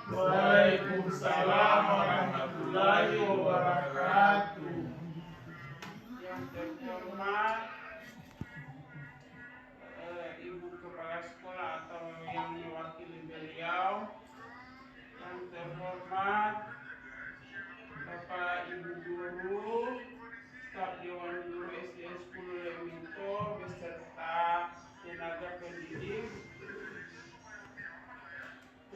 Waalaikumsalam warahmatullahi wabarakatuh. Yang terhormat Ibu Kepala Sekolah atau yang mewakili beliau, yang terhormat Bapak Ibu Guru, staf Dewan Guru SD 10 Lemito beserta tenaga pendidik.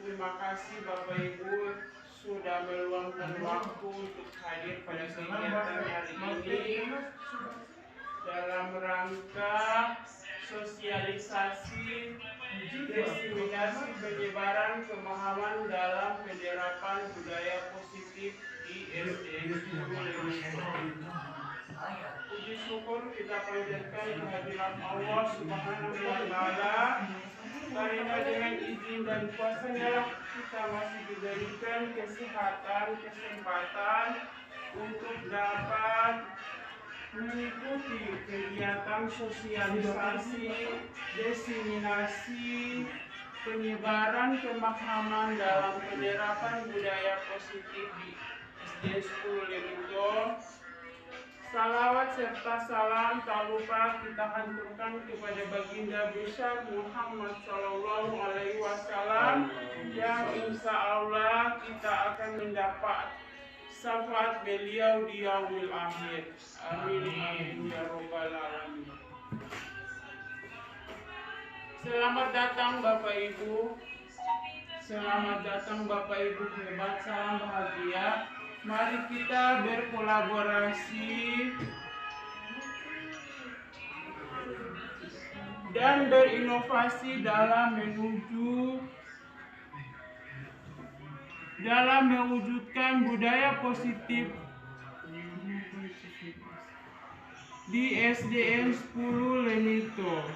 Terima kasih Bapak Ibu sudah meluangkan waktu untuk hadir pada kegiatan hari ini dalam rangka sosialisasi diseminasi penyebaran pemahaman dalam penerapan budaya positif di SD 10 Lemito. Puji syukur kita panjatkan kehadiran Allah Subhanahu wa Ta'ala, karena dengan izin dan kuasa-Nya kita masih diberikan kesempatan untuk dapat mengikuti kegiatan sosialisasi, diseminasi, penyebaran pemahaman dalam penerapan budaya positif di SD 10 Lemito. Salawat serta salam tak lupa kita haturkan kepada baginda besar Muhammad Sallallahu Alaihi Wasallam, yang insya Allah kita akan mendapat syafaat beliau di yaumil akhir. Amin ya robbal alamin. Selamat datang Bapak Ibu. Selamat datang Bapak Ibu hebat, salam bahagia. Mari kita berkolaborasi dan berinovasi dalam mewujudkan budaya positif di SDN 10 Lemito.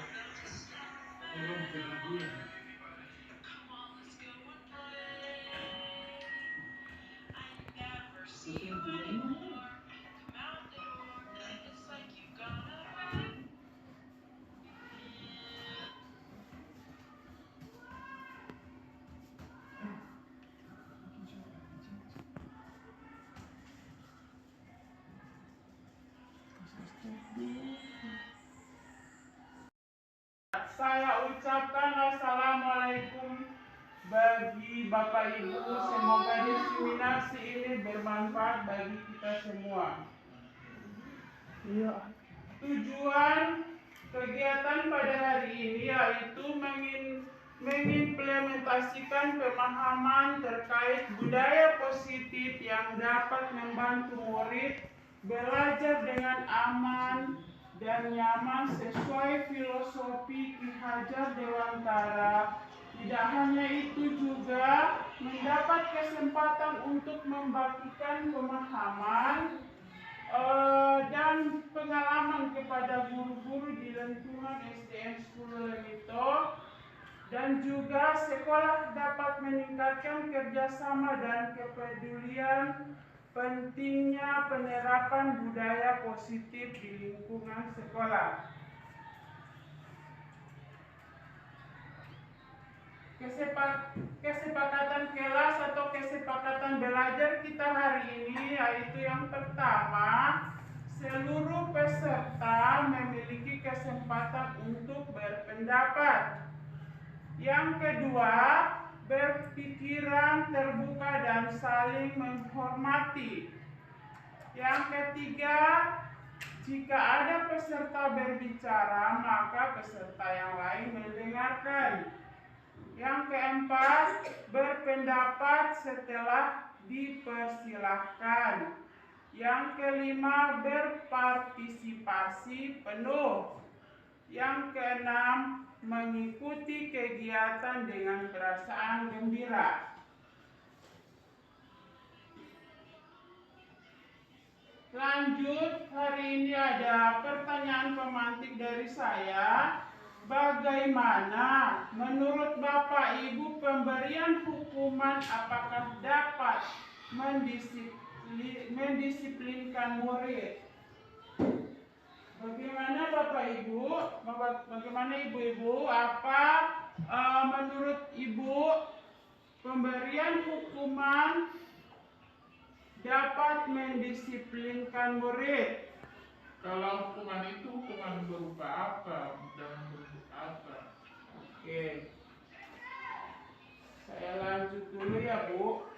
Saya ucapkan assalamualaikum bagi Bapak Ibu. Semoga diseminasi ini bermanfaat bagi kita semua. Tujuan kegiatan pada hari ini yaitu mengimplementasikan pemahaman terkait budaya positif yang dapat membantu murid belajar dengan aman dan nyaman sesuai filosofi Ki Hajar Dewantara. Tidak hanya itu, juga mendapat kesempatan untuk membagikan pemahaman dan pengalaman kepada guru-guru di lingkungan SDN 10 Lemito, dan juga sekolah dapat meningkatkan kerjasama dan kepedulian pentingnya penerapan budaya positif di lingkungan sekolah. Kesepakatan kelas atau kesepakatan belajar kita hari ini yaitu yang pertama, seluruh peserta memiliki kesempatan untuk berpendapat. Yang kedua, berpikiran terbuka dan saling menghormati. Yang ketiga, jika ada peserta berbicara, maka peserta yang lain mendengarkan. Yang keempat, berpendapat setelah dipersilahkan. Yang kelima, berpartisipasi penuh. Yang keenam, mengikuti kegiatan dengan perasaan gembira. Lanjut, hari ini ada pertanyaan pemantik dari saya. Bagaimana menurut Bapak Ibu pemberian hukuman apakah dapat mendisiplinkan murid? Bagaimana Bapak Ibu? Bagaimana Ibu-ibu? Apa menurut Ibu Pemberian hukuman dapat mendisiplinkan murid. Kalau hukuman itu hukuman berupa apa dan bentuk apa? Oke. Saya lanjut dulu ya, Bu.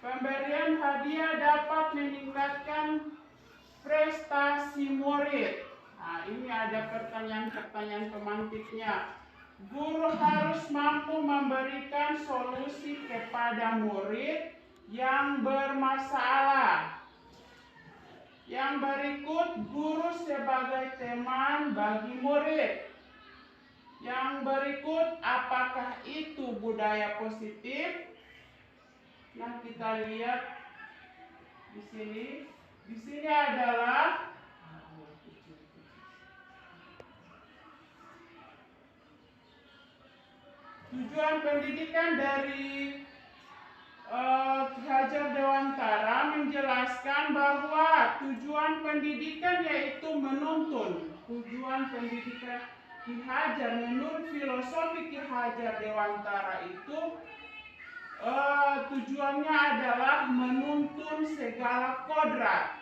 Pemberian hadiah dapat meningkatkan prestasi murid. Nah, ini ada pertanyaan-pertanyaan pemantiknya. Guru harus mampu memberikan solusi kepada murid yang bermasalah. Yang berikut, guru sebagai teman bagi murid. Yang berikut, apakah itu budaya positif? Nah, kita lihat di sini. Di sini adalah tujuan pendidikan dari Ki Hajar Dewantara menjelaskan bahwa tujuan pendidikan yaitu menuntun. Tujuan pendidikan Ki Hajar menurut filosofi Ki Hajar Dewantara itu tujuannya adalah menuntun segala kodrat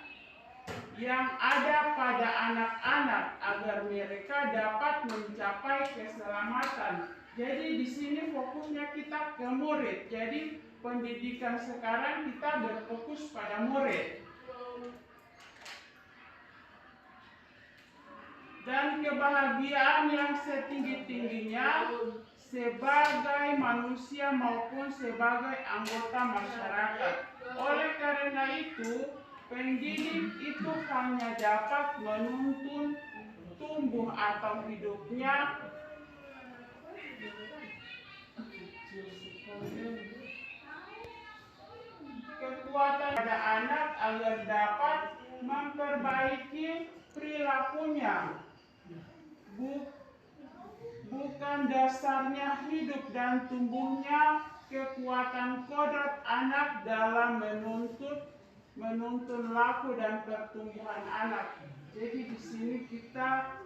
yang ada pada anak-anak agar mereka dapat mencapai keselamatan. Jadi di sini fokusnya kita ke murid. Jadi pendidikan sekarang kita berfokus pada murid. Dan kebahagiaan yang setinggi-tingginya sebagai manusia maupun sebagai anggota masyarakat. Oleh karena itu, pendidik itu hanya dapat menuntun tumbuh atau hidupnya kekuatan pada anak agar dapat memperbaiki perilakunya. Bukan dasarnya hidup dan tumbuhnya kekuatan kodrat anak dalam menuntun laku dan pertumbuhan anak. Jadi di sini kita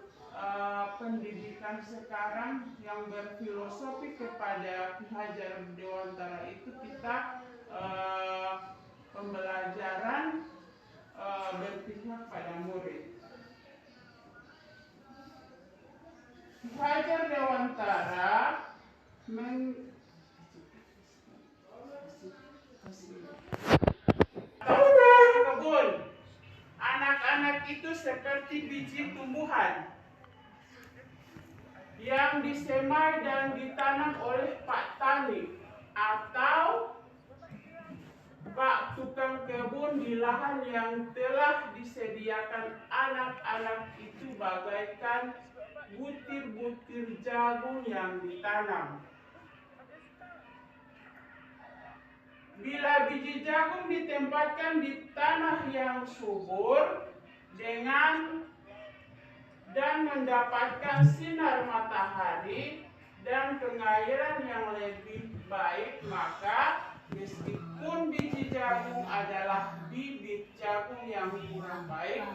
pendidikan sekarang yang berfilosofi kepada Ki Hajar Dewantara itu kita pembelajaran berpihak pada murid. Ki Hajar Dewantara kebun. Anak-anak itu seperti biji tumbuhan yang disemai dan ditanam oleh Pak Tani atau Pak tukang kebun di lahan yang telah disediakan. Anak-anak itu bagaikan butir-butir jagung yang ditanam. Bila biji jagung ditempatkan di tanah yang subur dan mendapatkan sinar matahari dan pengairan yang lebih baik, maka meskipun biji jagung adalah bibit jagung yang kurang baik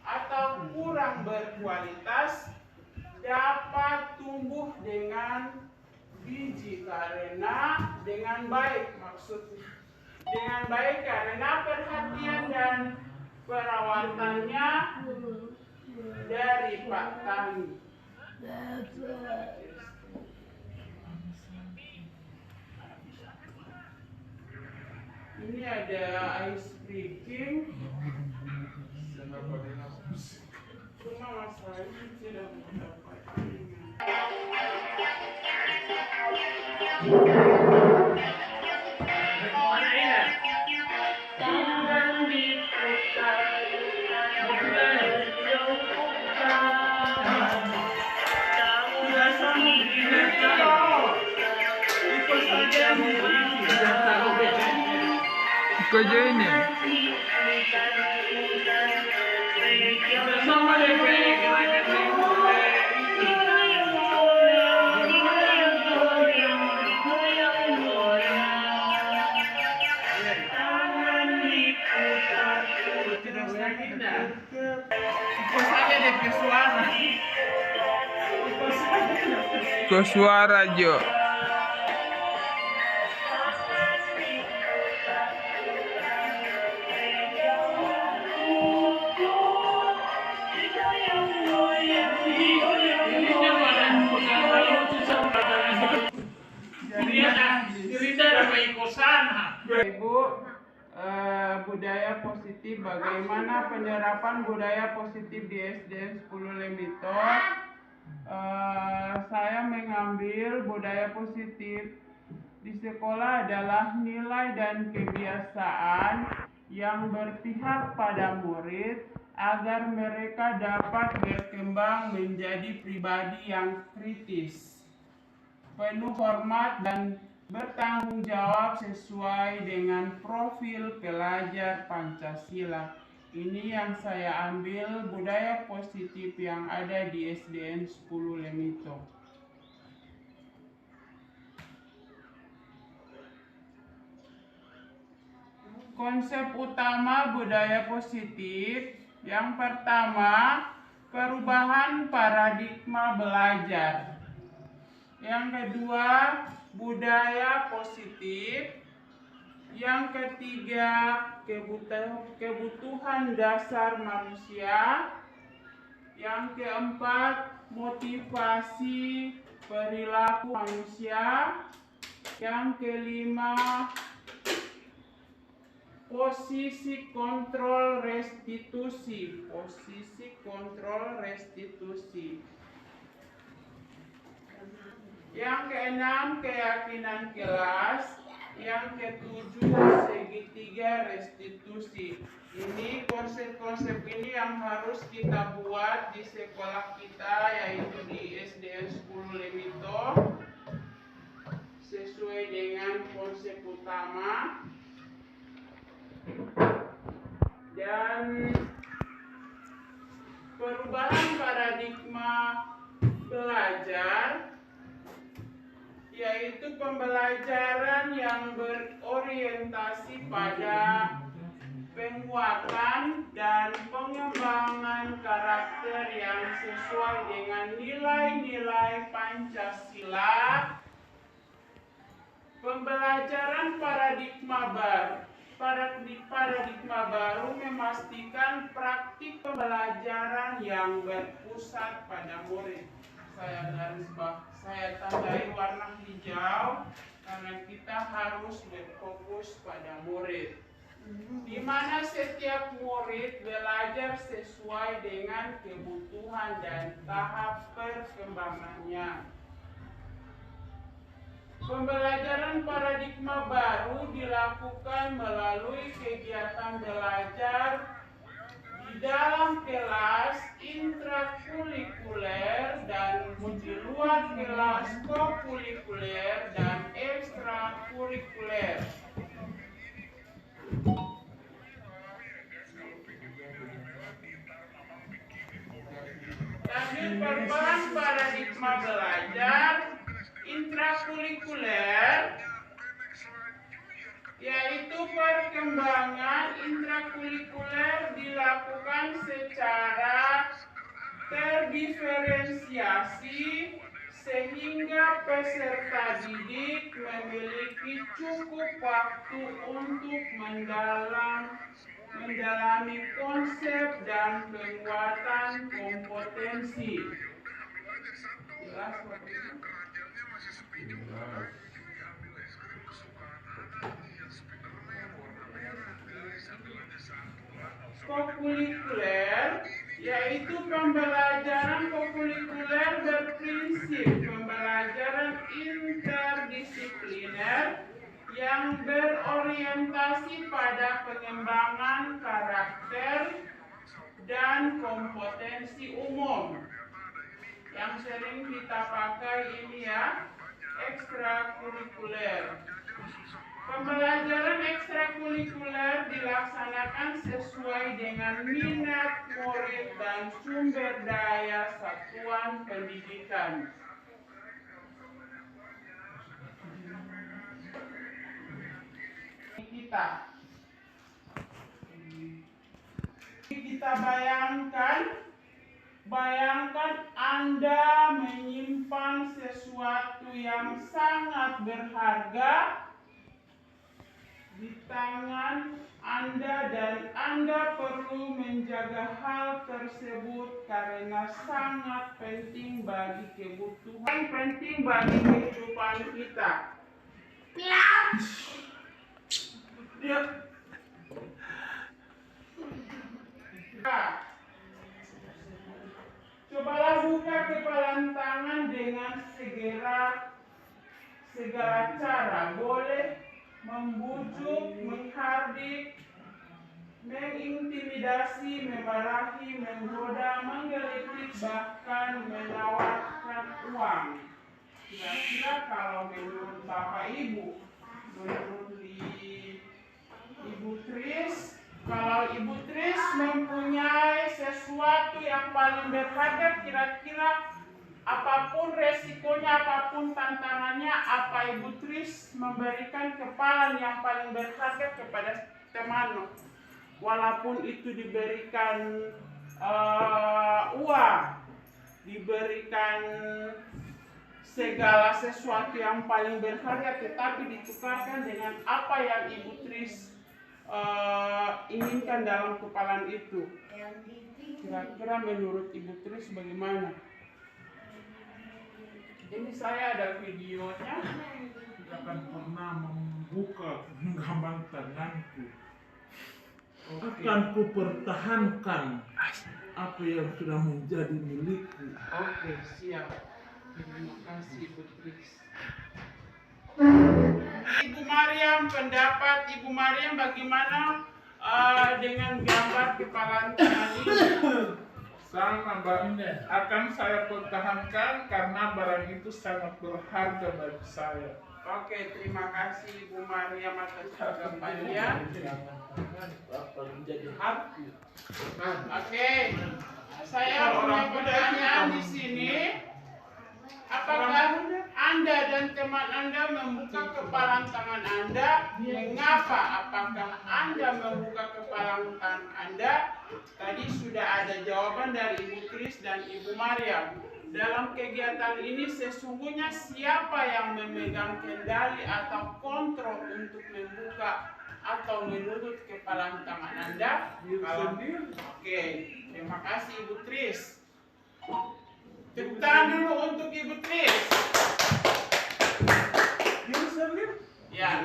atau kurang berkualitas, dapat tumbuh dengan biji dengan baik karena perhatian dan perawatannya dari Pak Tani. Ini ada ice breaking. Cuma masalahnya tidak mendapatkan. Kerjanya ke suara Jo. positif. Bagaimana penyerapan budaya positif di SDN 10 Lemito? Saya mengambil budaya positif di sekolah adalah nilai dan kebiasaan yang berpihak pada murid agar mereka dapat berkembang menjadi pribadi yang kritis, penuh hormat dan bertanggung jawab sesuai dengan profil pelajar Pancasila. Ini yang saya ambil budaya positif yang ada di SDN 10 Lemito. Konsep utama budaya positif yang pertama, perubahan paradigma belajar. Yang kedua, budaya positif. Yang ketiga, kebutuhan dasar manusia. Yang keempat, motivasi perilaku manusia. Yang kelima, posisi kontrol restitusi. Yang keenam, keyakinan kelas. Yang ketujuh, segitiga restitusi. Ini konsep-konsep ini yang harus kita buat di sekolah kita, yaitu di SDN 10 Lemito, sesuai dengan konsep utama. Dan perubahan paradigma belajar, yaitu pembelajaran yang berorientasi pada penguatan dan pengembangan karakter yang sesuai dengan nilai-nilai Pancasila. Pembelajaran paradigma baru memastikan praktik pembelajaran yang berpusat pada murid. Saya tandai warna hijau karena kita harus berfokus pada murid, di mana setiap murid belajar sesuai dengan kebutuhan dan tahap perkembangannya. Pembelajaran paradigma baru dilakukan melalui kegiatan belajar di dalam kelas, intrakurikuler, dan di luar kelas, kokurikuler dan ekstrakurikuler. Lanjut, perubahan paradigma belajar intrakurikuler, yaitu perkembangan intrakurikuler dilakukan secara terdiferensiasi sehingga peserta didik memiliki cukup waktu untuk mendalami konsep dan penguatan kompetensi. Jelas Bapak Ibu? Kokurikuler, yaitu pembelajaran kokurikuler berprinsip pembelajaran interdisipliner yang berorientasi pada pengembangan karakter dan kompetensi umum. Yang sering kita pakai ini ya, ekstrakurikuler. Pembelajaran ekstrakurikuler dilaksanakan sesuai dengan minat murid dan sumber daya satuan pendidikan. Kita bayangkan Anda menyimpan sesuatu yang sangat berharga di tangan Anda dan Anda perlu menjaga hal tersebut karena sangat penting bagi kehidupan kita. Cobalah buka kepalan tangan dengan segala cara. Boleh membujuk, menghardik, mengintimidasi, memarahi, menggoda, menggelitik, bahkan menawarkan uang. Kira-kira kalau menurut Bapak Ibu, menurut Ibu Tris, kalau Ibu Tris mempunyai sesuatu yang paling berharga, kira-kira apapun resikonya, apapun tantangannya, apa Ibu Tris memberikan kepalan yang paling berharga kepada teman, walaupun itu diberikan uang, diberikan segala sesuatu yang paling berharga, tetapi ditukarkan dengan apa yang Ibu Tris inginkan dalam kepalan itu. Kira-kira menurut Ibu Tris bagaimana? Ini saya ada videonya. Tidak akan pernah membuka genggaman tanganku. Akan kupertahankan apa yang sudah menjadi milikku. Oke, siap. Terima kasih Ibu Tris. Ibu Mariam, pendapat Ibu Mariam bagaimana dengan gambar kepalan tangan ini? Sama Mbak, akan saya pertahankan karena barang itu sangat berharga bagi saya. Oke, terima kasih Ibu Mariam atas tanggapannya. Apa menjadi hati? Oke, saya punya pertanyaan di sini. Apakah Anda dan teman Anda membuka kepalan tangan Anda? Mengapa? Apakah Anda membuka kepalan tangan Anda? Tadi sudah ada jawaban dari Ibu Tris dan Ibu Mariam. Dalam kegiatan ini sesungguhnya siapa yang memegang kendali atau kontrol untuk membuka atau menutup kepalan tangan Anda? Oke, terima kasih Ibu Tris. Tepuk tangan dulu untuk Ibu Tris. Ya.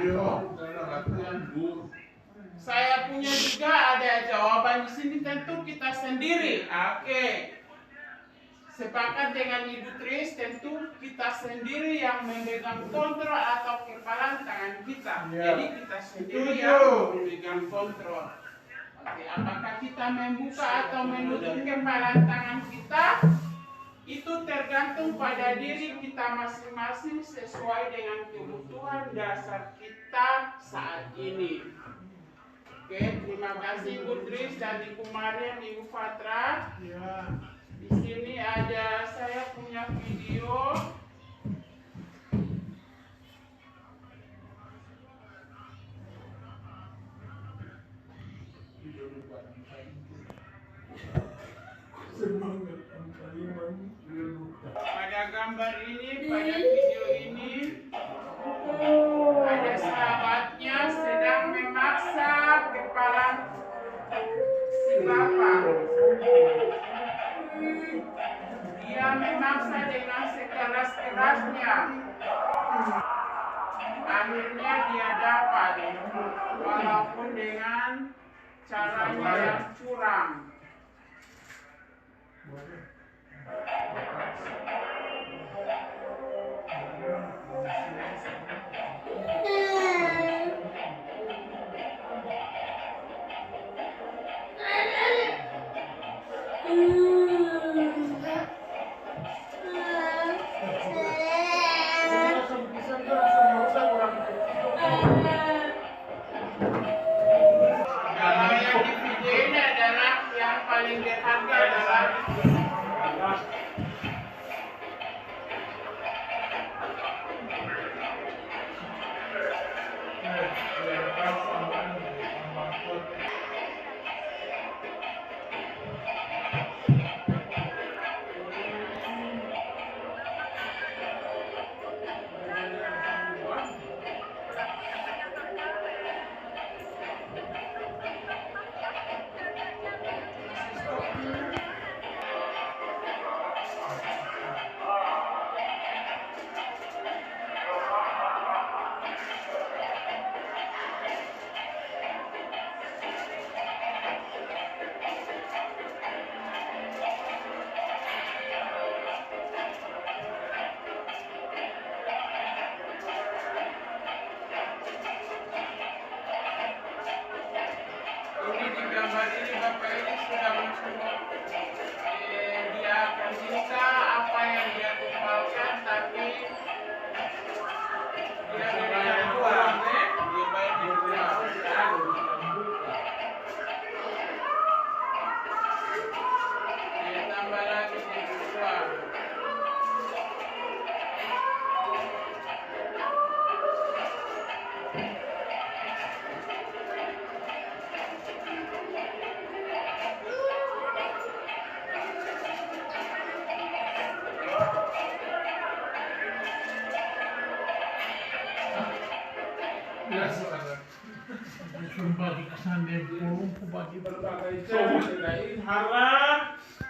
Saya punya juga ada jawaban di sini, tentu kita sendiri. Oke. Sepakat dengan Ibu Tris, tentu kita sendiri yang memegang kontrol atau kepalan tangan kita. Ya. Jadi kita sendiri yang memegang kontrol. Oke, apakah kita membuka atau menutup kepalan tangan kita? Itu tergantung pada diri kita masing-masing sesuai dengan kebutuhan dasar kita saat ini. Oke, terima kasih Ibu Tris dan Ibu Mariam, Ibu Fatra. Ya. Di sini ada saya punya video. Pada gambar ini, pada video ini, ada sahabatnya sedang memaksa kepala si bapak. Dia memaksa dengan sekeras-kerasnya. Akhirnya dia dapat, walaupun dengan caranya yang curang. Kalau yang di video ini adalah yang paling berharga adalah di berbagai cara tidak harap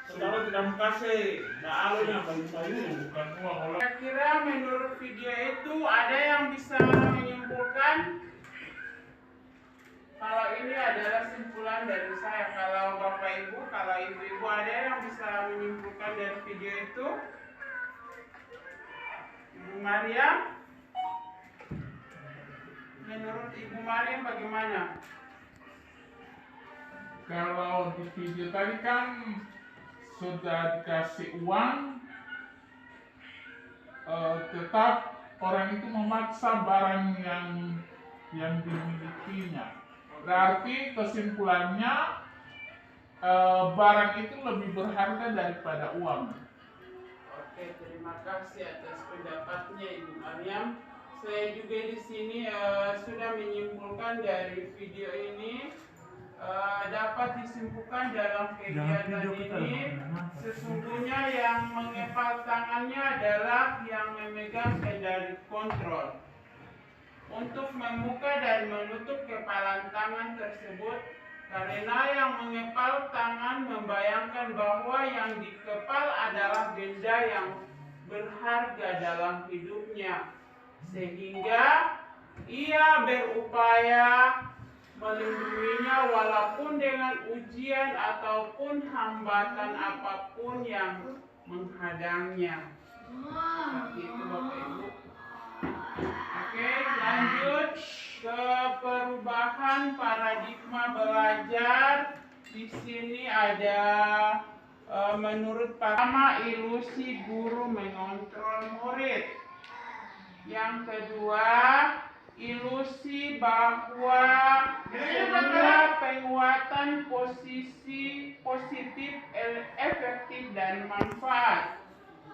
saudara tidak kasih nah yang bayu-bayu bukan uang oleh. Kira-kira menurut video itu ada yang bisa menyimpulkan kalau ini adalah simpulan dari saya. Kalau Bapak Ibu, kalau Ibu-Ibu ada yang bisa menyimpulkan dari video itu? Ibu Maria? Menurut Ibu Maria bagaimana? Kalau di video tadi kan sudah dikasih uang, tetap orang itu memaksa barang yang dimilikinya. Berarti kesimpulannya barang itu lebih berharga daripada uang. Oke, terima kasih atas pendapatnya Ibu Mariam. Saya juga di sini sudah menyimpulkan dari video ini dapat disimpulkan dalam kegiatan ini sesungguhnya yang mengepal tangannya adalah yang memegang kendali kontrol. Untuk membuka dan menutup kepalan tangan tersebut, karena yang mengepal tangan membayangkan bahwa yang dikepal adalah benda yang berharga dalam hidupnya, sehingga ia berupaya melindunginya walaupun dengan ujian ataupun hambatan apapun yang menghadangnya. Seperti itu Bapak Ibu. Oke, lanjut ke perubahan paradigma belajar. Di sini ada menurut pertama ilusi guru mengontrol murid. Yang kedua, ilusi bahwa sebuah penguatan posisi positif, efektif dan manfaat.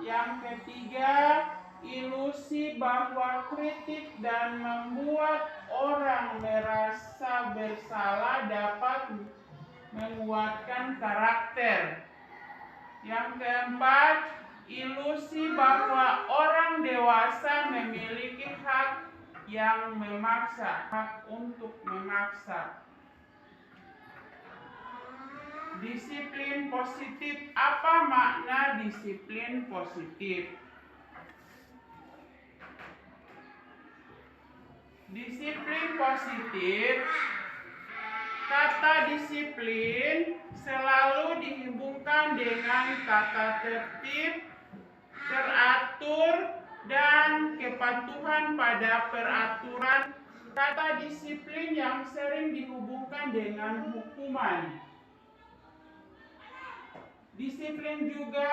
Yang ketiga, ilusi bahwa kritik dan membuat orang merasa bersalah dapat menguatkan karakter. Yang keempat, ilusi bahwa orang dewasa memiliki hak yang memaksa, hak untuk memaksa. Disiplin positif. Apa makna disiplin positif? Disiplin positif, kata disiplin selalu dihubungkan dengan tata tertib, teratur, dan kepatuhan pada peraturan. Kata disiplin yang sering dihubungkan dengan hukuman. Disiplin juga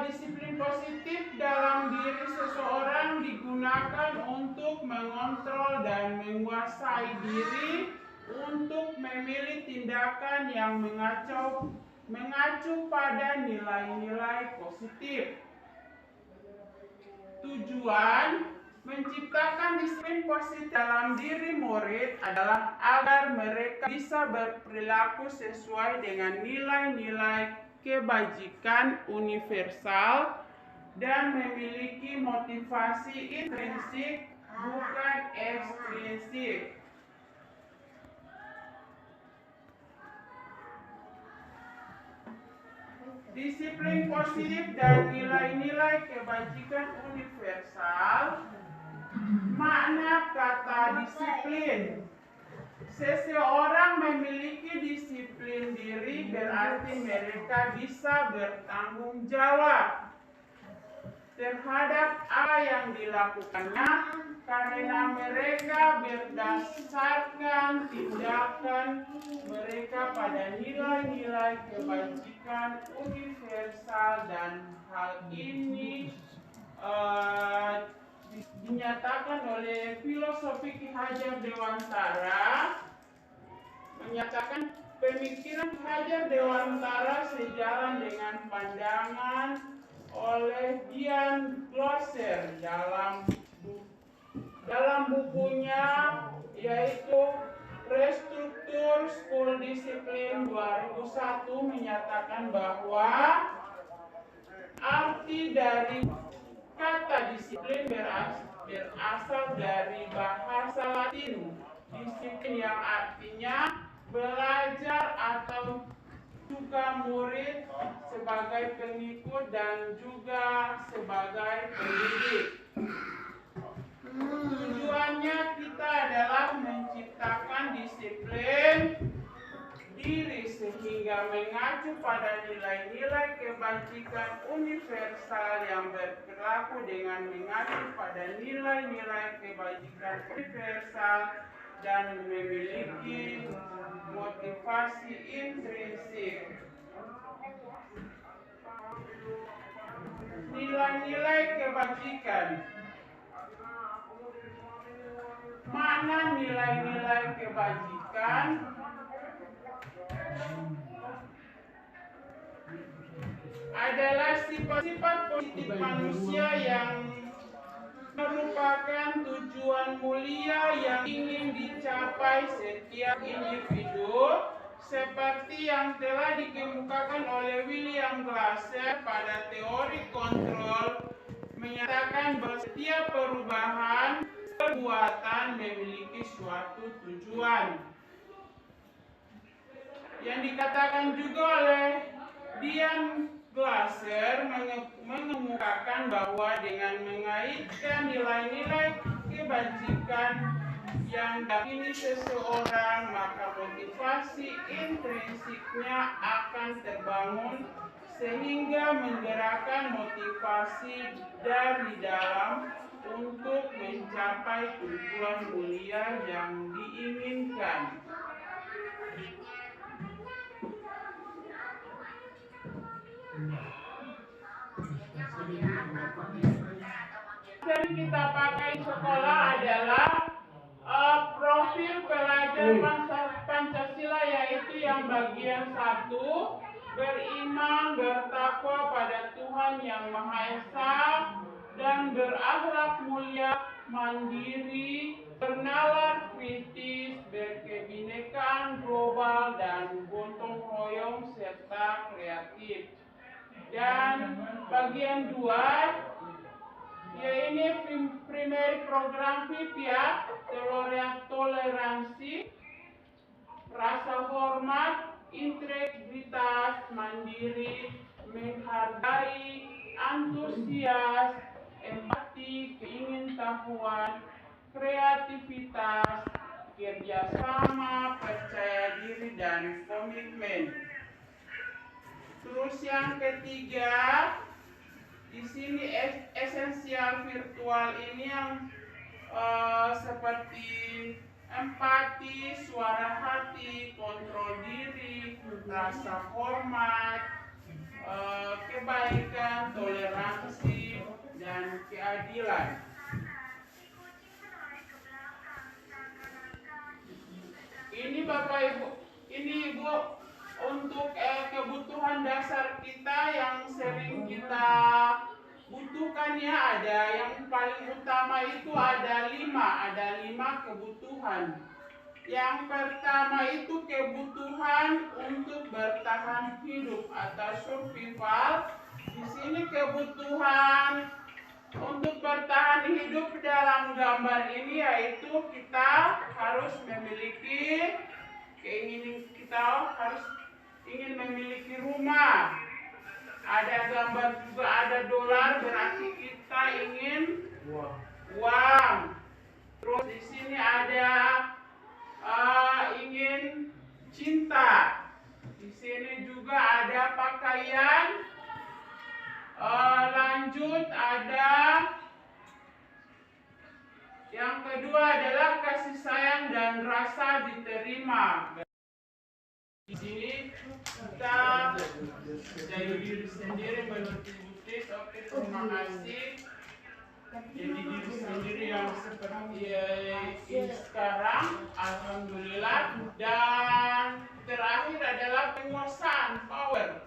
disiplin positif dalam diri seseorang digunakan untuk mengontrol dan menguasai diri untuk memilih tindakan yang mengacu pada nilai-nilai positif. Tujuan menciptakan disiplin positif dalam diri murid adalah agar mereka bisa berperilaku sesuai dengan nilai-nilai kebajikan universal dan memiliki motivasi intrinsik bukan ekstrinsik. Disiplin positif dan nilai-nilai kebajikan universal. Makna kata disiplin. Seseorang memiliki disiplin diri berarti mereka bisa bertanggung jawab terhadap apa yang dilakukannya karena mereka berdasarkan tindakan mereka pada nilai-nilai kebajikan universal, dan hal ini dinyatakan oleh filosofi Ki Hajar Dewantara, menyatakan pemikiran Ki Hajar Dewantara sejalan dengan pandangan oleh Dian Glosser dalam bukunya yaitu Restruktur School Discipline 2001 menyatakan bahwa arti dari kata disiplin berasal dari bahasa Latin disiplin yang artinya belajar atau juga murid, sebagai pengikut dan juga sebagai pendidik. Tujuannya kita adalah menciptakan disiplin diri sehingga mengacu pada nilai-nilai kebajikan universal yang berlaku dengan mengacu pada nilai-nilai kebajikan universal dan memiliki motivasi intrinsik. Nilai-nilai kebajikan. Mana nilai-nilai kebajikan? Adalah sifat-sifat positif manusia yang merupakan tujuan mulia yang ingin dicapai setiap individu, seperti yang telah dikemukakan oleh William Glasser pada teori kontrol, menyatakan bahwa setiap perubahan perbuatan memiliki suatu tujuan. Yang dikatakan juga oleh Dian Glasser mengemukakan bahwa dengan mengaitkan nilai-nilai kebajikan yang diyakini seseorang, maka motivasi intrinsiknya akan terbangun sehingga menggerakkan motivasi dari dalam untuk mencapai tujuan mulia yang diinginkan. Yang kita pakai sekolah adalah profil pelajar Pancasila, yaitu yang bagian 1, beriman, bertakwa pada Tuhan Yang Maha Esa, dan berakhlak mulia, mandiri, bernalar kritis, berkebinekaan global, dan gotong royong serta kreatif. Dan bagian 2, yaitu primary program PIPIA, toleransi, rasa hormat, integritas, mandiri, menghargai, antusias, empati, keingintahuan, kreativitas, kerjasama, percaya diri, dan komitmen. Terus yang ketiga, di sini esensial virtual ini yang seperti empati, suara hati, kontrol diri, rasa hormat, kebaikan, toleransi, dan keadilan. Ini Bapak Ibu, ini Ibu, untuk kebutuhan dasar kita yang sering kita butuhkan, ya, ada yang paling utama itu ada 5 kebutuhan. Yang pertama itu kebutuhan untuk bertahan hidup atau survival. Di sini kebutuhan untuk bertahan hidup dalam gambar ini yaitu kita harus memiliki ingin memiliki rumah. Ada gambar juga ada dolar, berarti kita ingin uang. Terus di sini ada ingin cinta. Di sini juga ada pakaian. Lanjut ada yang kedua adalah kasih sayang dan rasa diterima. Di sini kita jadi diri sendiri menurut Buddhis. Oke, terima kasih. Jadi diri sendiri yang seperti sekarang, alhamdulillah. Dan terakhir adalah penguasaan, power.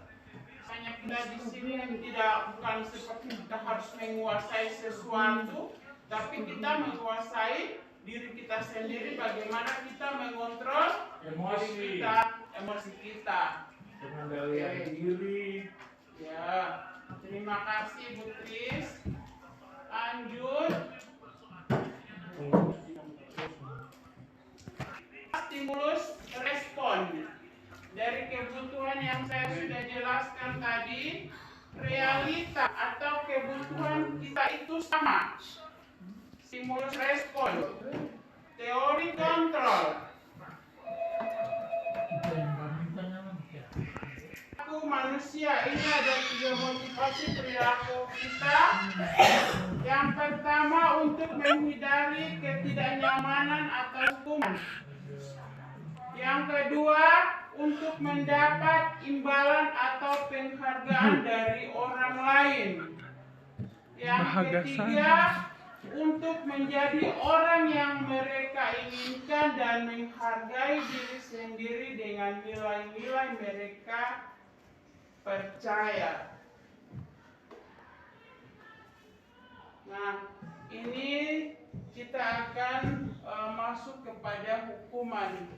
Hanya kita di sini bukan seperti kita harus menguasai sesuatu, tapi kita menguasai diri kita sendiri, bagaimana kita mengontrol emosi kita, pengendalian diri. Ya, terima kasih Bu Tris. Lanjut. Stimulus respon. kebutuhan yang saya sudah jelaskan tadi, realita atau kebutuhan kita itu sama. Stimulus respon, teori kontrol. Perilaku manusia ini ada 3 motivasi perilaku kita. Yang pertama, untuk menghindari ketidaknyamanan atau hukuman. Yang kedua, untuk mendapat imbalan atau penghargaan dari orang lain. Yang ketiga, untuk menjadi orang yang mereka inginkan dan menghargai diri sendiri dengan nilai-nilai mereka percaya. Nah, ini kita akan masuk kepada hukuman.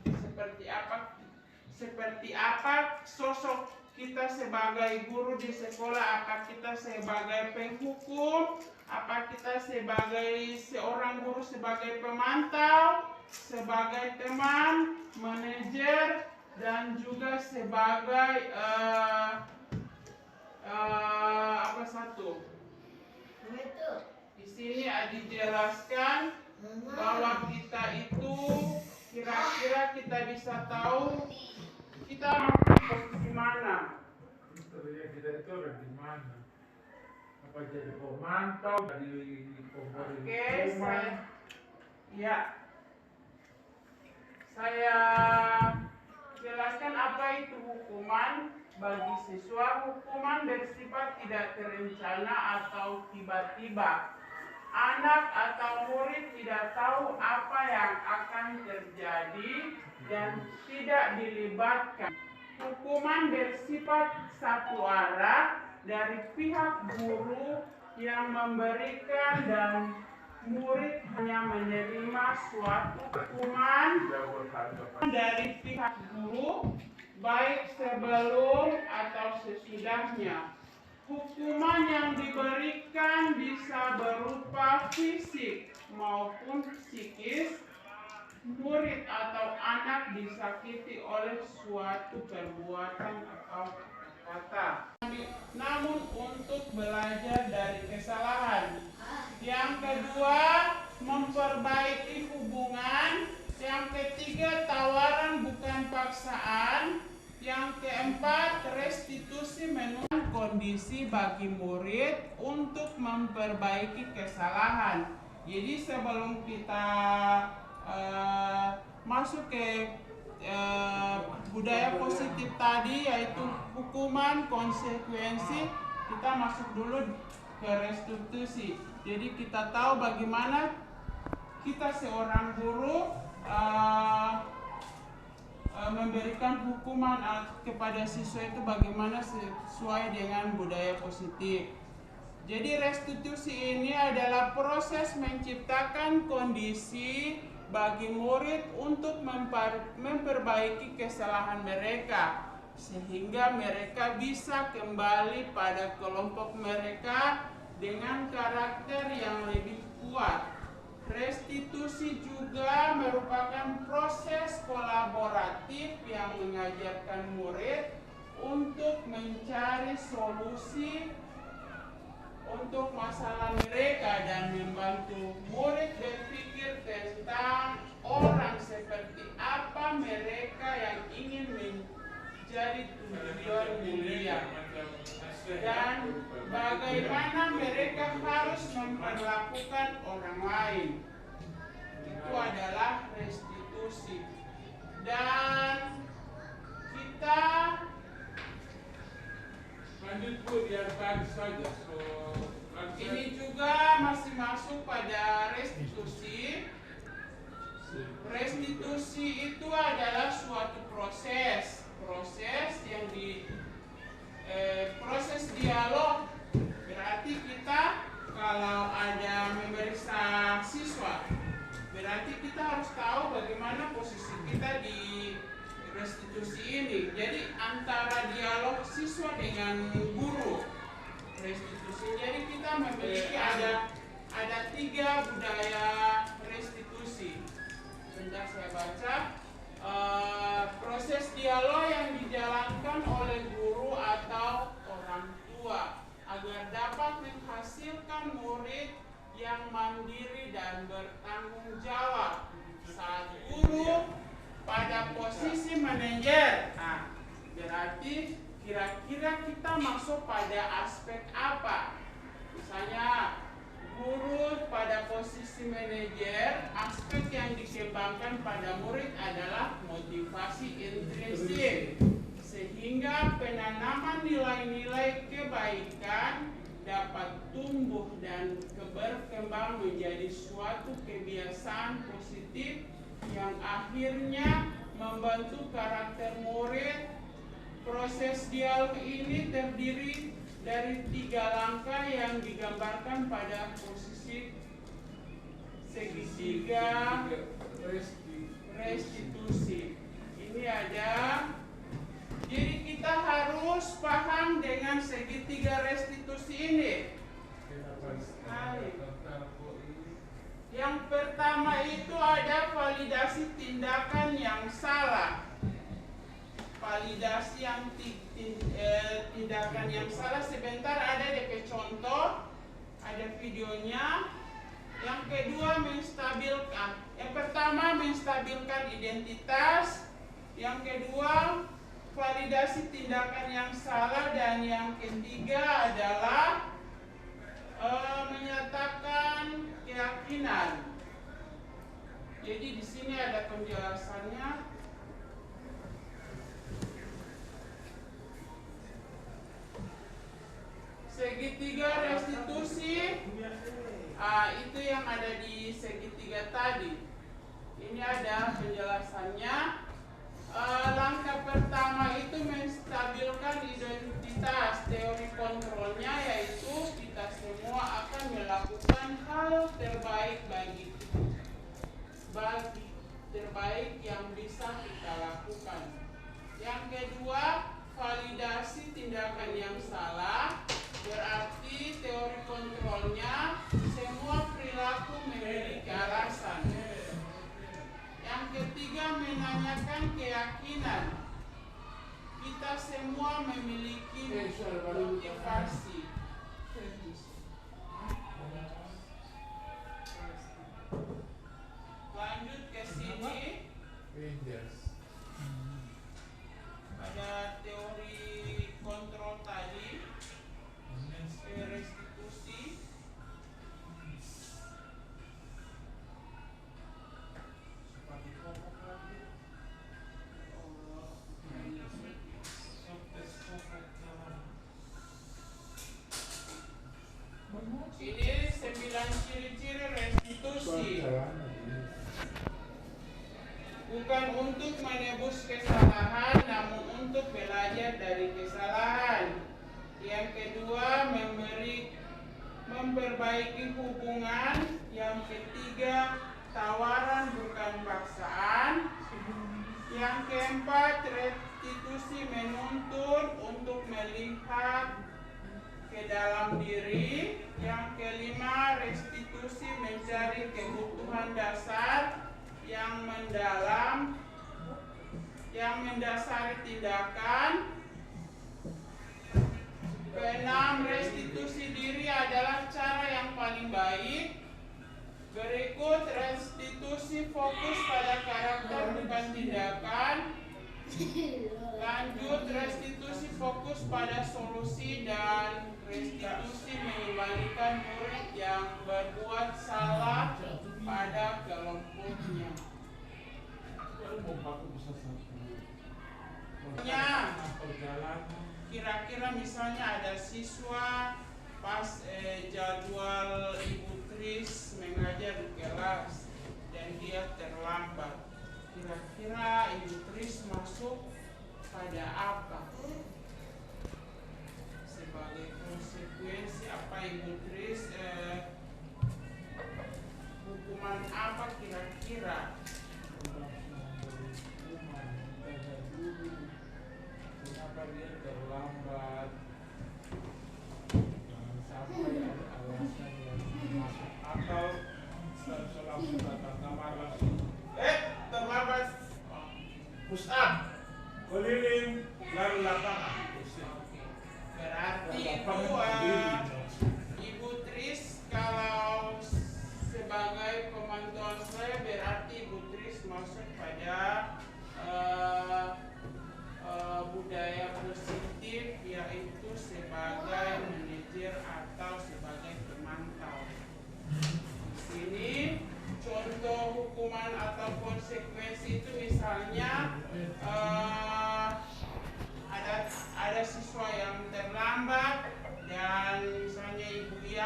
Seperti apa sosok kita sebagai guru di sekolah? Apa kita sebagai penghukum? Apa kita sebagai seorang guru, sebagai pemantau, sebagai teman, manajer, dan juga sebagai apa satu? Di sini dijelaskan bahwa kita itu kira-kira kita bisa tahu kita mampu posisi mana. Kita itu ada di mana? Apa jadi pemantau dari saya jelaskan apa itu hukuman bagi siswa. Hukuman bersifat tidak terencana atau tiba-tiba. Anak atau murid tidak tahu apa yang akan terjadi dan tidak dilibatkan. Hukuman bersifat satu arah dari pihak guru yang memberikan dan murid hanya menerima suatu hukuman dari pihak guru baik sebelum atau sesudahnya. Hukuman yang diberikan bisa berupa fisik maupun psikis. Murid atau anak disakiti oleh suatu perbuatan atau kata. Namun untuk belajar dari kesalahan. Yang kedua, memperbaiki hubungan. Yang ketiga, tawaran bukan paksaan. Yang keempat, restitusi menurut kondisi bagi murid untuk memperbaiki kesalahan. Jadi sebelum kita masuk ke budaya positif tadi, yaitu hukuman, konsekuensi, kita masuk dulu ke restitusi. Jadi kita tahu bagaimana kita seorang guru memberikan hukuman kepada siswa itu bagaimana sesuai dengan budaya positif. Jadi restitusi ini adalah proses menciptakan kondisi bagi murid untuk memperbaiki kesalahan mereka sehingga mereka bisa kembali pada kelompok mereka dengan karakter yang lebih kuat. Restitusi juga merupakan proses kolaboratif yang mengajarkan murid untuk mencari solusi untuk masalah mereka dan membantu murid berpikir tentang orang seperti apa mereka yang ingin menjadi tujuan mulia dan bagaimana mereka harus memperlakukan orang lain. Itu adalah restitusi. Dan kita lanjut Bu, biar tadi saja. ini juga masih masuk pada restitusi. Restitusi itu adalah suatu proses yang proses dialog. Berarti kita kalau ada memeriksa siswa, berarti kita harus tahu bagaimana posisi kita di restitusi ini. Jadi antara dialog siswa dengan guru restitusi. Jadi kita memiliki ada 3 budaya restitusi. Sebentar saya baca. proses dialog yang dijalankan oleh guru atau orang tua agar dapat menghasilkan murid yang mandiri dan bertanggung jawab. Saat guru pada posisi manajer, berarti kira-kira kita masuk pada aspek apa? Misalnya guru pada posisi manajer, aspek yang dikembangkan pada murid adalah motivasi intrinsik, sehingga penanaman nilai-nilai kebaikan dapat tumbuh dan berkembang menjadi suatu kebiasaan positif yang akhirnya membentuk karakter murid. Proses dialog ini terdiri dari 3 langkah yang digambarkan pada posisi segitiga restitusi. Ini ada. Jadi kita harus paham dengan segitiga restitusi ini. Yang pertama itu ada validasi tindakan yang salah. Validasi yang tindakan yang salah, sebentar ada DP contoh, ada videonya. Yang kedua menstabilkan. Yang pertama menstabilkan identitas. Yang kedua validasi tindakan yang salah, dan yang ketiga adalah menyatakan keyakinan. Jadi di sini ada penjelasannya. Segitiga restitusi, itu yang ada di segitiga tadi. Ini ada penjelasannya. Langkah pertama itu menstabilkan identitas. Teori kontrolnya yaitu kita semua akan melakukan hal terbaik terbaik yang bisa kita lakukan. Yang kedua, validasi tindakan yang salah. Berarti teori kontrolnya semua perilaku memiliki alasan. Yang ketiga, menanyakan keyakinan. Kita semua memiliki motivasi. Lanjut ke sini. Ada teori kontrol tadi. Restitusi. Ini 9 ciri-ciri restitusi. Bukan untuk menebus kesalahan, namun untuk belajar dari kesalahan. Yang kedua, memperbaiki hubungan. Yang ketiga, tawaran bukan paksaan. Yang keempat, restitusi menuntun untuk melihat ke dalam diri. Yang kelima, restitusi mencari kebutuhan dasar yang mendalam, yang mendasari tindakan. Keenam, restitusi diri adalah cara yang paling baik. Berikut, restitusi fokus pada karakter bukan tindakan. Lanjut, restitusi fokus pada solusi, dan restitusi mengembalikan murid yang berbuat salah pada kelompoknya. Kira-kira misalnya ada siswa pas jadwal Ibu Tris mengajar di kelas dan dia terlambat. Kira-kira Ibu Tris masuk pada apa? Sebagai konsekuensi apa Ibu Tris, hukuman apa kira-kira? Kenapa dia terlambat? Sampai ada alasan yang masuk akal. Langsung datang kamar langsung terlambat.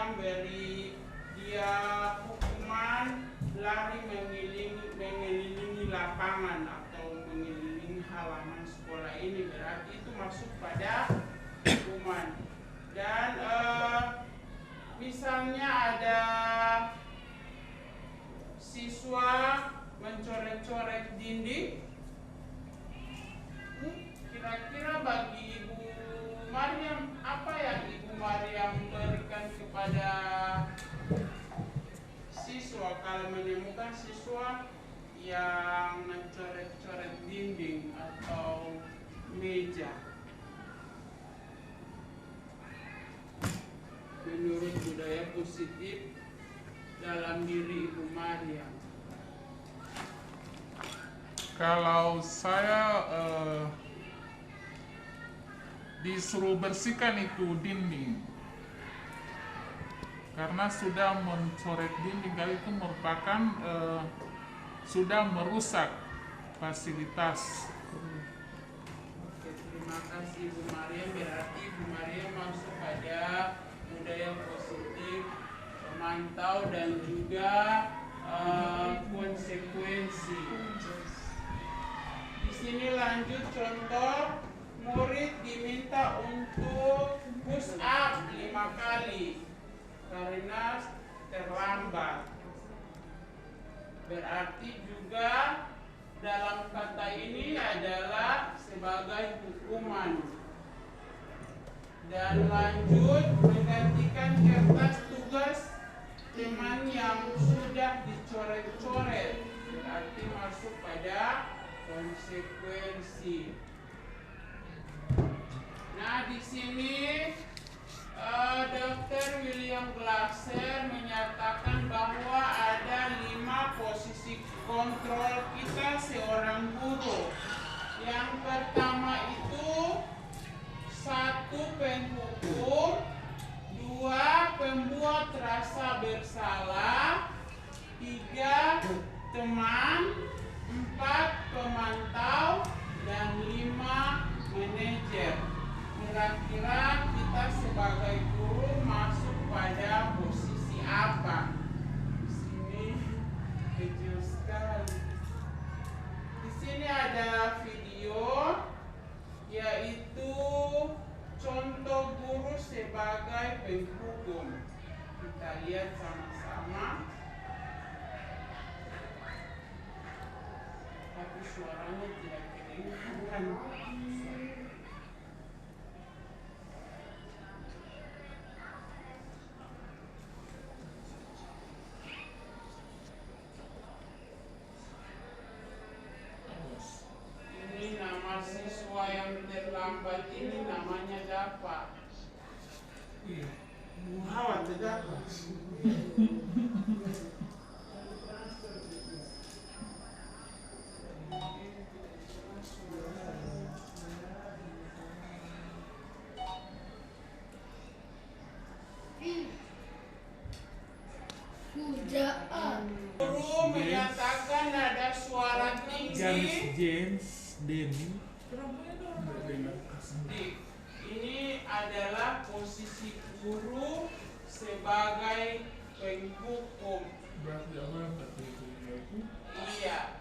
Mariam beri dia hukuman lari mengelilingi lapangan atau mengelilingi halaman sekolah ini, berarti itu masuk pada hukuman. Dan misalnya ada siswa mencoret-coret dinding, kira-kira bagi Ibu Mariam, apa yang Ibu Mariam berikan kepada siswa kalau menemukan siswa yang mencoret-coret dinding atau meja? Menurut budaya positif dalam diri Ibu Mariam. Kalau saya disuruh bersihkan itu dinding, karena sudah mencoret dinding, kali itu merupakan sudah merusak fasilitas. Oke, terima kasih Ibu Mariam. Berarti Ibu Mariam masuk pada budaya positif, memantau dan juga konsekuensi. Di sini lanjut contoh, murid diminta untuk push up 5 kali karena terlambat. Berarti juga dalam kata ini adalah sebagai hukuman. Dan lanjut, menggantikan kertas tugas teman yang sudah dicoret-coret, berarti masuk pada konsekuensi. Nah, di sini Dr. William Glasser menyatakan bahwa ada 5 posisi kontrol kita seorang guru. Yang pertama itu 1. Penghukum, 2. Pembuat rasa bersalah, 3. Teman, 4. Pemantau, dan 5. Manajer. Kira-kira kita sebagai guru masuk pada posisi apa? Di sini kecil sekali. Di sini ada video, yaitu contoh guru sebagai penghukum. Kita lihat sama-sama. Tapi suaranya tidak kedengaran. Ini nama siswa yang terlambat ini namanya Dafa. Muhammad Dafa. Guru menyatakan ada suara tinggi. James Denny. Ini adalah posisi guru sebagai penghukum. Iya.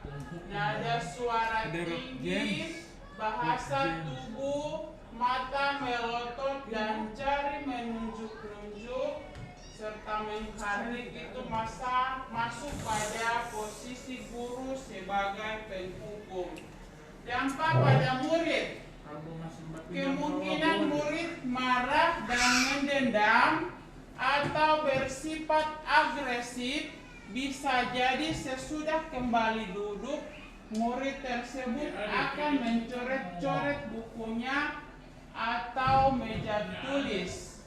Nada suara tinggi, bahasa tubuh, mata melotot dan jari menunjuk-nunjuk serta menghardik itu masuk pada posisi guru sebagai penghukum. Dampak pada murid. Kemungkinan murid marah dan mendendam atau bersifat agresif. Bisa jadi sesudah kembali duduk, murid tersebut akan mencoret-coret bukunya atau meja tulis.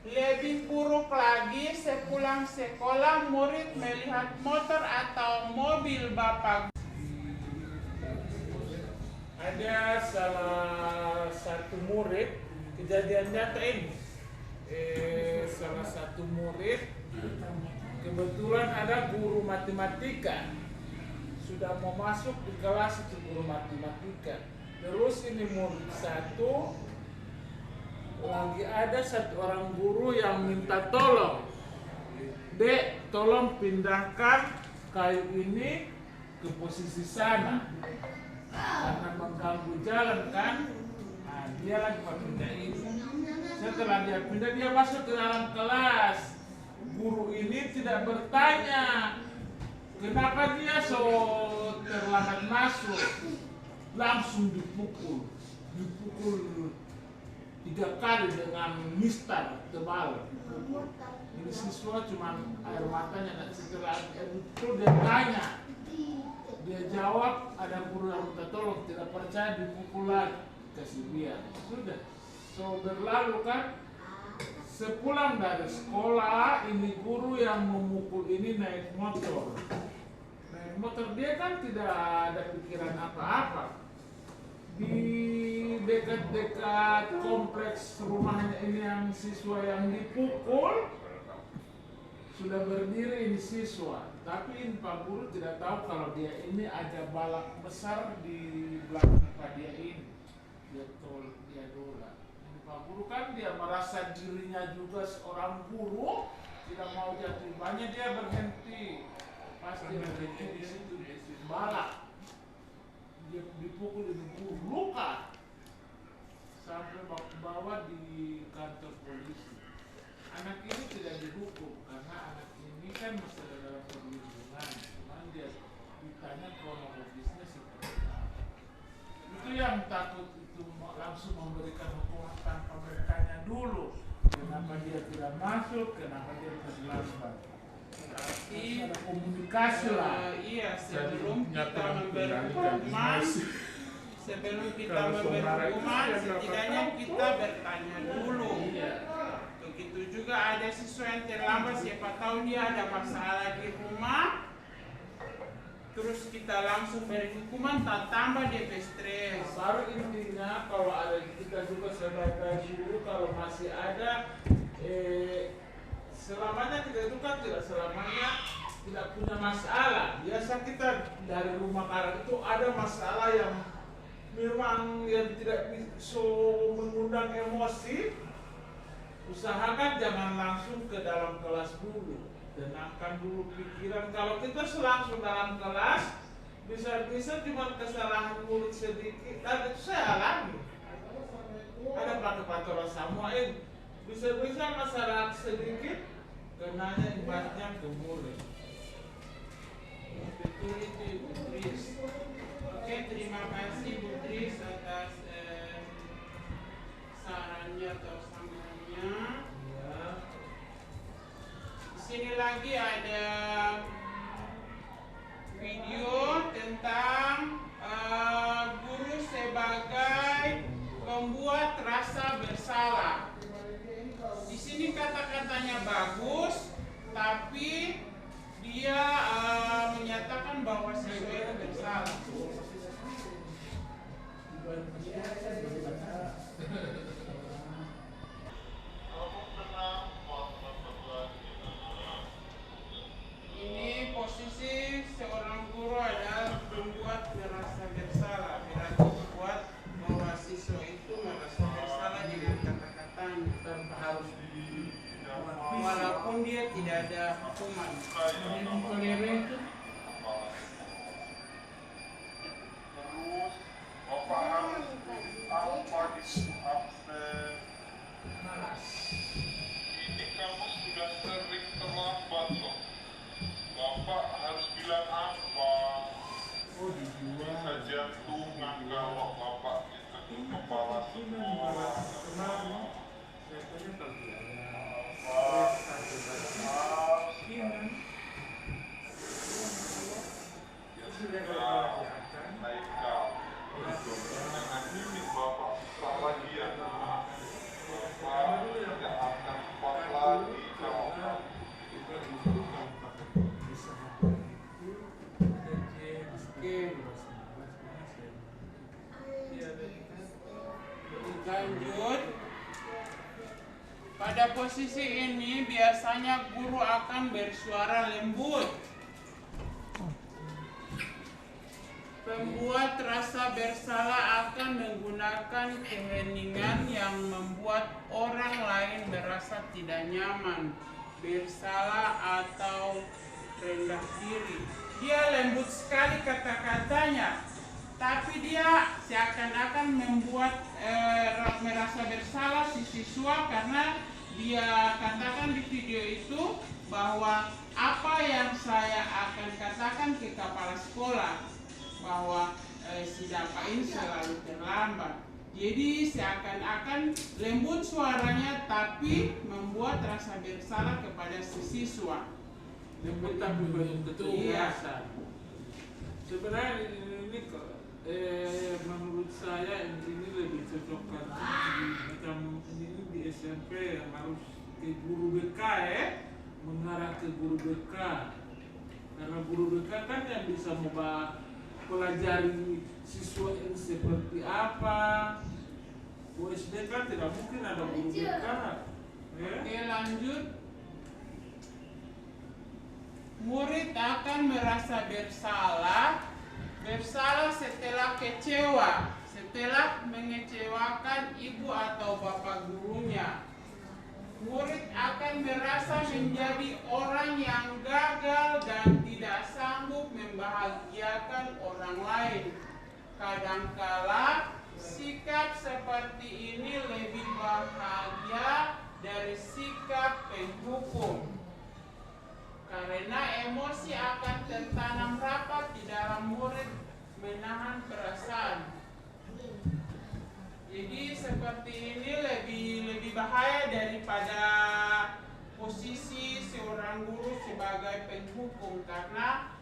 Lebih buruk lagi, sepulang sekolah murid melihat motor atau mobil bapak. Ada salah satu murid, kejadian nyata ini. Salah satu murid, kebetulan ada guru matematika, sudah mau masuk di kelas itu guru matematika. Terus ini murid satu lagi ada satu orang guru yang minta tolong, Dek, tolong pindahkan kayu ini ke posisi sana karena mengganggu jalan kan. Nah, dia lagi pindah ini. Setelah dia pindah, dia masuk ke dalam kelas. Guru ini tidak bertanya kenapa dia so terlambat masuk, langsung dipukul 3 kali dengan mistar tebal. Ini siswa cuma air matanya, dan setelah itu dia tanya, dia jawab, ada guru yang minta tolong, tidak percaya, dipukul lagi, kasih dia. Sudah, so berlalu kan. Sepulang dari sekolah, ini guru yang memukul ini naik motor. Naik motor, dia kan tidak ada pikiran apa-apa. Di dekat-dekat kompleks rumahnya ini yang siswa yang dipukul, sudah berdiri ini siswa. Tapi ini Pak Guru tidak tahu kalau dia ini ada balak besar di belakang Pak dia ini. Dia dola. Pak Guru kan dia merasa dirinya juga seorang guru, tidak mau jatuh banyak, dia berhenti. Pasti berhenti di situ balak. Dia dipukul di guru, luka sampai bawa di kantor polisi. Anak ini tidak dihukum karena anak ini kan masih dalam perlindungan. Cuman dia ditanya kronologisnya seperti apa. Itu yang takut itu langsung memberikan hukuman tanpa bertanya dulu kenapa dia tidak masuk, kenapa dia terlambat. Ada komunikasi lah. Iya, sebelum kita memberi hukuman, setidaknya kita bertanya dulu. Begitu juga ada siswa yang terlambat, siapa tahu dia ada masalah di rumah, terus kita langsung beri hukuman, tak tambah dia stres. Baru intinya kalau ada kita juga sebagai guru, kalau masih ada selamanya tidak itu kan tidak selamanya tidak punya masalah. Biasa kita dari rumah karang itu ada masalah yang memang yang tidak bisa mengundang emosi. Usahakan jangan langsung ke dalam kelas dulu, tenangkan dulu pikiran. Kalau kita langsung dalam kelas, bisa cuma kesalahan mulut sedikit, dan itu saya alami. Ada pakai semua bisa masalah sedikit, kenanya ibaratnya ke mulut. Betul itu Bu Tris. Oke, terima kasih Bu Tris atas sarannya atau sambutannya. Di sini lagi ada video tentang guru sebagai pembuat rasa bersalah. Di sini kata-katanya bagus, tapi dia menyatakan bahwa siswa itu bersalah. Ini posisi seorang guru adalah membuat merasa bersalah, berarti membuat bahwa siswa itu merasa bersalah dengan kata-katanya tanpa harus walaupun dia tidak ada hukuman. Ini kamu sudah sering terlambat loh. Bapak harus bilang apa? Bisa jantungan kalau bapak itu kepala semua. Lanjut. Pada posisi ini biasanya guru akan bersuara lembut. Pembuat rasa bersalah akan menggunakan keheningan yang membuat orang lain merasa tidak nyaman, bersalah atau rendah diri. Dia lembut sekali kata-katanya, tapi dia seakan-akan membuat merasa bersalah si siswa karena dia katakan di video itu bahwa apa yang saya akan katakan ke kepala sekolah bahwa si Dapa ini selalu terlambat. Jadi seakan-akan lembut suaranya tapi membuat rasa bersalah kepada si siswa. Lembut tapi belum tentu Iya. biasa. Sebenarnya ini menurut saya ini lebih cocok karena macam ini di SMP yang harus ke guru BK mengarah ke guru BK, karena guru BK kan yang bisa pelajari siswa ini seperti apa. SD kan tidak mungkin ada guru BK. Oke, lanjut. Murid akan merasa bersalah setelah kecewa, setelah mengecewakan ibu atau bapak gurunya. Murid akan merasa menjadi orang yang gagal dan tidak sanggup membahagiakan orang lain. Kadangkala sikap seperti ini lebih bahagia dari sikap penghukum, karena emosi akan tertanam rapat di dalam murid menahan perasaan. Jadi seperti ini lebih bahaya daripada posisi seorang guru sebagai penghukum, karena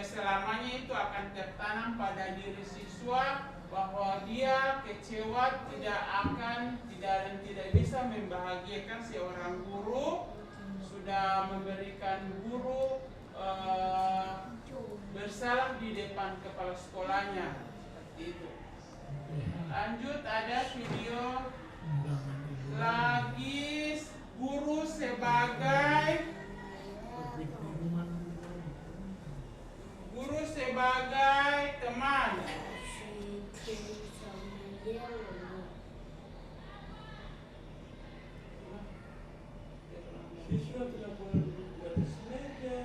selamanya itu akan tertanam pada diri siswa bahwa dia kecewa tidak bisa membahagiakan seorang guru, sudah memberikan guru bersalah di depan kepala sekolahnya, seperti itu. Lanjut, ada video lagi guru sebagai teman. Siswa tidak boleh duduk di atas meja.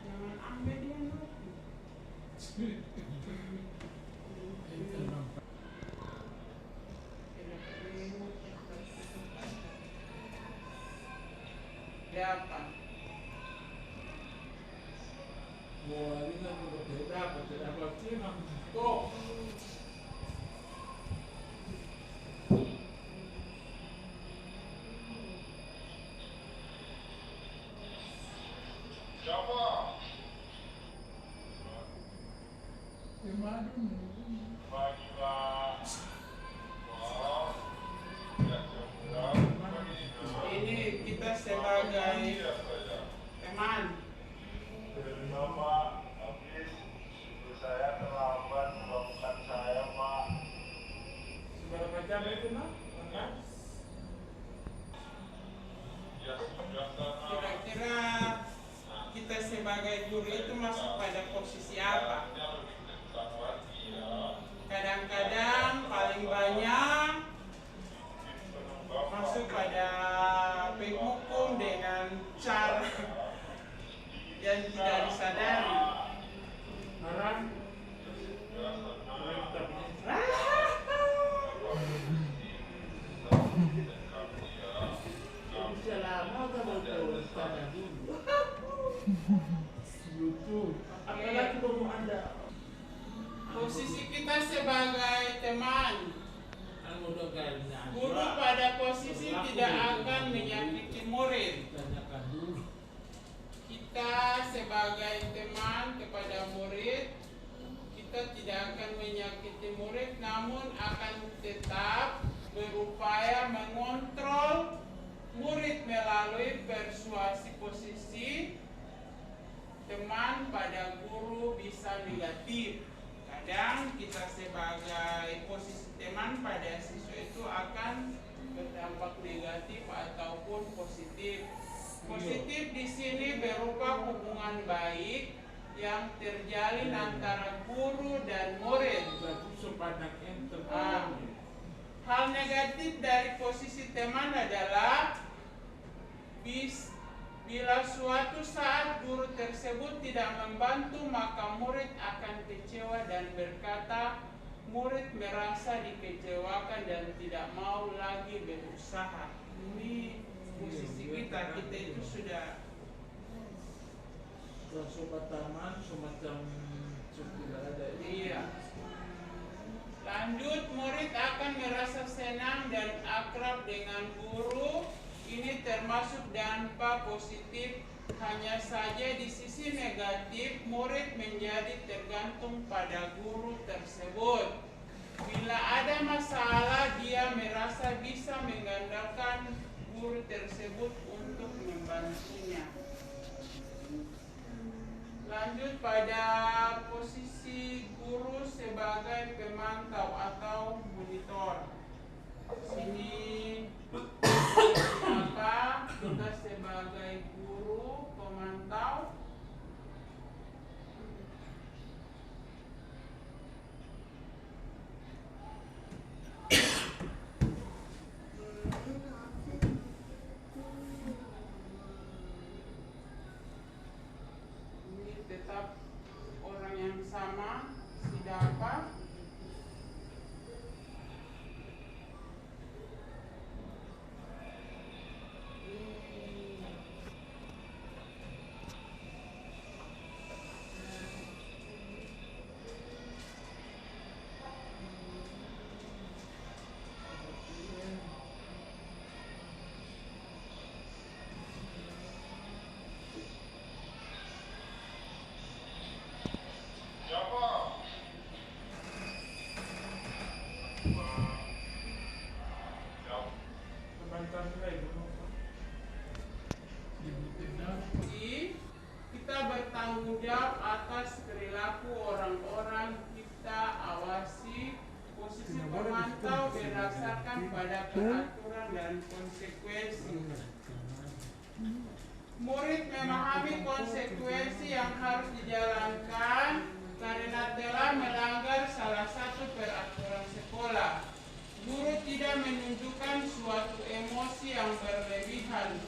Jangan ambil dia nanti. Apa? Wah, ini kan tidak berapa kok. Siapa? Pagi Pak. Wah, ya jam. Ini kita sebagai teman. Pak, habis saya terlambat membangunkan saya, Pak. Seberapa jam itu, Nak? Ya sudah sana. Kira-kira kita sebagai guru itu masuk pada posisi apa? Kadang-kadang paling banyak masuk pada penghukum dengan cara yang tidak disadari. Haram. Selama kalau tanya dulu. YouTube. Apalagi kamu Anda. Posisi kita sebagai teman, guru pada posisi tidak akan menyakiti murid. Kita sebagai teman kepada murid, kita tidak akan menyakiti murid, namun akan tetap berupaya mengontrol murid melalui persuasi. Posisi teman pada guru bisa negatif. Kadang kita sebagai posisi teman pada siswa itu akan berdampak negatif ataupun positif. Positif di sini berupa hubungan baik, yang terjalin antara guru dan murid. Hal negatif dari posisi teman adalah bila suatu saat guru tersebut tidak membantu, maka murid akan kecewa dan berkata, murid merasa dikecewakan dan tidak mau lagi berusaha. Ini posisi kita itu sudah sobat taman semacam tidak ada. Iya. Lanjut, murid akan merasa senang dan akrab dengan guru. Ini termasuk dampak positif. Hanya saja di sisi negatif, murid menjadi tergantung pada guru tersebut. Bila ada masalah, dia merasa bisa mengandalkan guru tersebut untuk membantunya. Lanjut pada posisi guru sebagai pemantau atau monitor. Sini apa kita sebagai guru pemantau. Tetap orang yang sama, siapa? Kita bertanggung jawab atas perilaku orang-orang kita awasi. Posisi pemantau berdasarkan pada peraturan dan konsekuensi. Murid memahami konsekuensi yang harus dijalankan karena telah melanggar salah satu peraturan sekolah. Guru tidak menunjukkan suatu emosi yang berlebihan,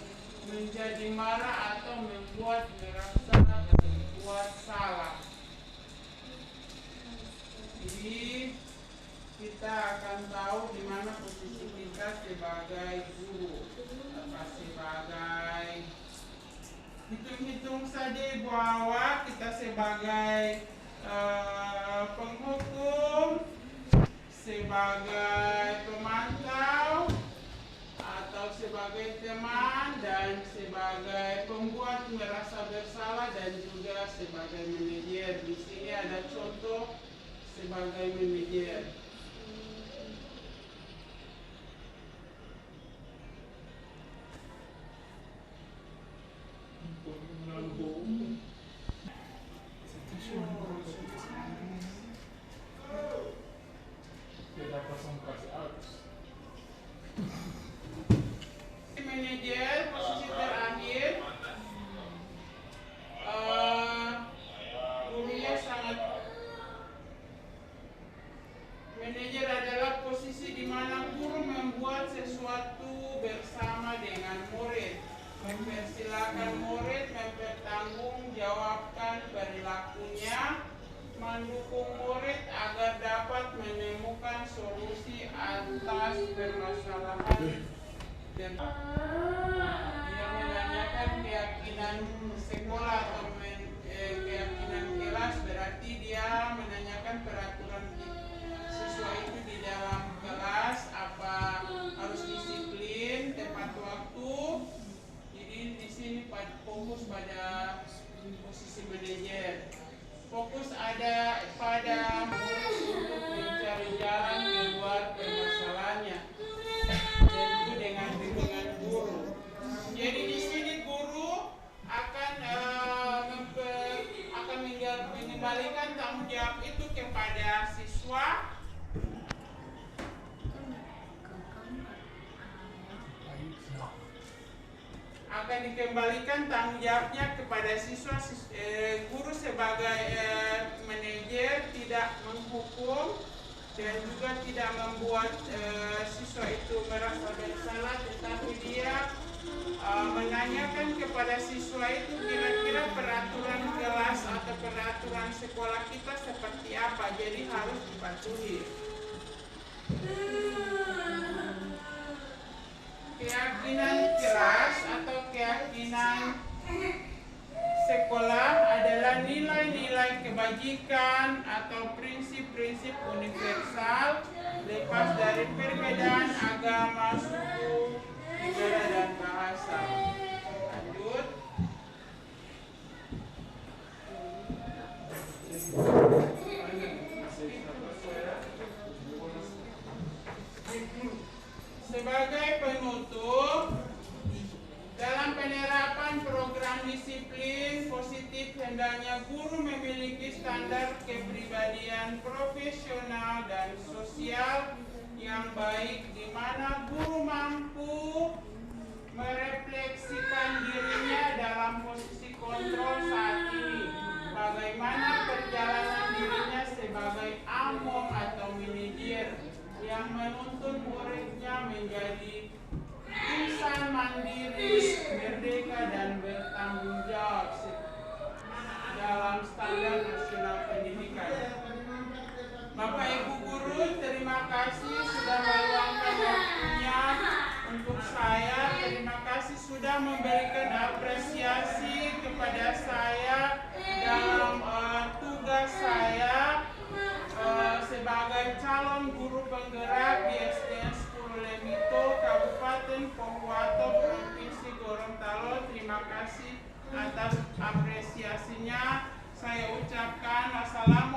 menjadi marah atau membuat merasa berbuat salah. Jadi kita akan tahu di mana posisi kita sebagai guru, apa sebagai hitung-hitung saja di bawah kita sebagai penghukum, sebagai pemantau, atau sebagai teman, dan sebagai pembuat merasa bersalah, dan juga sebagai manajer. Di sini ada contoh sebagai manajer. Manajer posisi terakhir, gurunya sangat. Manajer adalah posisi di mana guru membuat sesuatu bersama dengan murid, mempersilahkan murid mempertanggungjawabkan perilakunya, mendukung murid agar dapat menemukan solusi atas permasalahan, dan dia menanyakan keyakinan sekolah atau keyakinan kelas. Berarti dia menanyakan peraturan siswa itu di dalam kelas, apa harus disiplin, tepat waktu. Jadi di sini fokus pada posisi manajer. Fokus ada pada murid untuk mencari jalan keluar permasalahannya, yaitu dengan bimbingan guru. Jadi di sini guru akan mengembalikan tanggung jawab itu kepada siswa. Akan mengembalikan tanggung jawabnya kepada siswa. Guru sebagai manajer tidak menghukum dan juga tidak membuat siswa itu merasa bersalah, tetapi dia menanyakan kepada siswa itu kira-kira peraturan kelas atau peraturan sekolah kita seperti apa, jadi harus dipatuhi. Keyakinan kelas atau keyakinan sekolah adalah nilai-nilai kebajikan atau prinsip-prinsip universal lepas dari perbedaan agama, suku, negara, dan bahasa. Lanjut. Sebagai penutup, dalam penerapan program disiplin positif hendaknya guru memiliki standar kepribadian profesional dan sosial yang baik, di mana guru mampu merefleksikan dirinya dalam posisi kontrol saat ini. Bagaimana perjalanan dirinya sebagai among atau manajer yang menuntun muridnya menjadi insan mandiri, merdeka, dan bertanggung jawab dalam standar nasional pendidikan. Bapak Ibu Guru, terima kasih sudah meluangkan waktunya untuk saya. Terima kasih sudah memberikan apresiasi kepada saya dalam tugas saya sebagai calon guru penggerak di SDN 10 Lemito, Kabupaten Pohuwato, Provinsi Gorontalo. Terima kasih atas apresiasinya. Saya ucapkan assalamualaikum